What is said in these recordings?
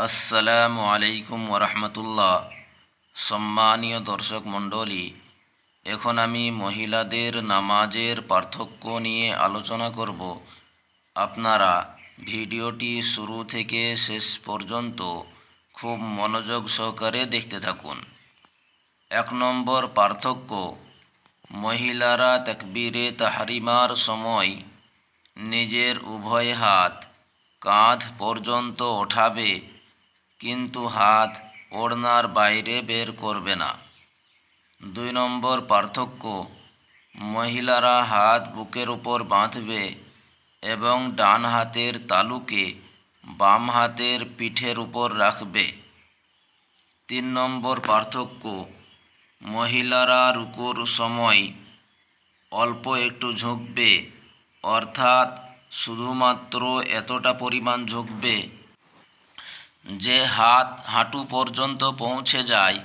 আসসালামু আলাইকুম ওরহমতুল্লাহ। সম্মানীয় দর্শক মণ্ডলী, এখন আমি মহিলাদের নামাজের পার্থক্য নিয়ে আলোচনা করব। আপনারা ভিডিওটি শুরু থেকে শেষ পর্যন্ত খুব মনোযোগ সহকারে দেখতে থাকুন। 1 নম্বর পার্থক্য, মহিলারা তাকবীরে তাহরিমার সময় নিজের উভয় হাত কাঁধ পর্যন্ত ওঠাবে, কিন্তু হাত ওড়নার বাইরে বের করবে না। 2 নম্বর পার্থক্য, মহিলারা হাত বুকের উপর বাঁধবে এবং ডান হাতের তালুকে বাম হাতের পিঠের উপর রাখবে। 3 নম্বর পার্থক্য, মহিলারা রুকুর সময় অল্প একটু ঝুঁকবে, অর্থাৎ শুধুমাত্র এতটা পরিমাণ ঝুঁকবে যে হাত হাঁটু পর্যন্ত পৌঁছে যায়।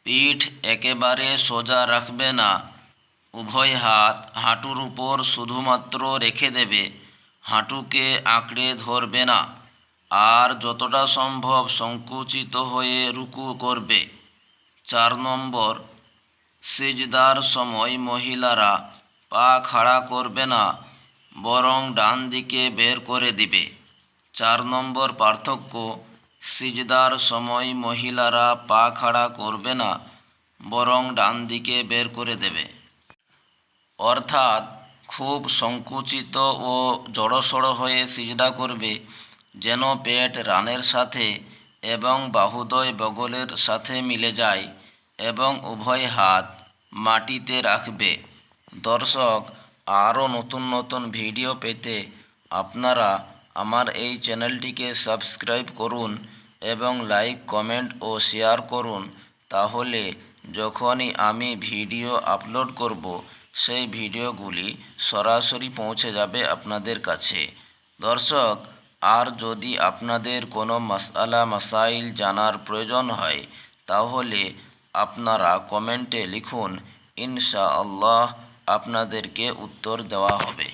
পিঠ একেবারে সোজা রাখবে না, উভয় হাত হাঁটুর উপর শুধুমাত্র রেখে দেবে, হাঁটুকে আঁকড়ে ধরবে না, আর যতটা সম্ভব সংকুচিত হয়ে রুকু করবে। 4 নম্বর, সিজদার সময় মহিলারা পা খাড়া করবে না, বরং ডান দিকে বের করে দিবে। 4 নম্বর পার্থক্য, সিজদার সময় মহিলারা পা খাড়া করবে না, বরং ডান দিকে বের করে দেবে, অর্থাৎ খুব সংকুচিত ও জড়সড় হয়ে সিজদা করবে, যেন পেট রানের সাথে এবং বাহুদ্বয় বগলের সাথে মিলে যায়, এবং উভয় হাত মাটিতে রাখবে। দর্শক, আরও নতুন নতুন ভিডিও পেতে আপনারা আমার এই চ্যানেলটিকে সাবস্ক্রাইব করুন এবং লাইক, কমেন্ট ও শেয়ার করুন। তাহলে যখনই আমি ভিডিও আপলোড করব, সেই ভিডিওগুলি সরাসরি পৌঁছে যাবে আপনাদের কাছে। দর্শক, আর যদি আপনাদের কোনো মাসআলা মাসাইল জানার প্রয়োজন হয়, তাহলে আপনারা কমেন্টে লিখুন, ইনশাআল্লাহ আপনাদেরকে উত্তর দেওয়া হবে।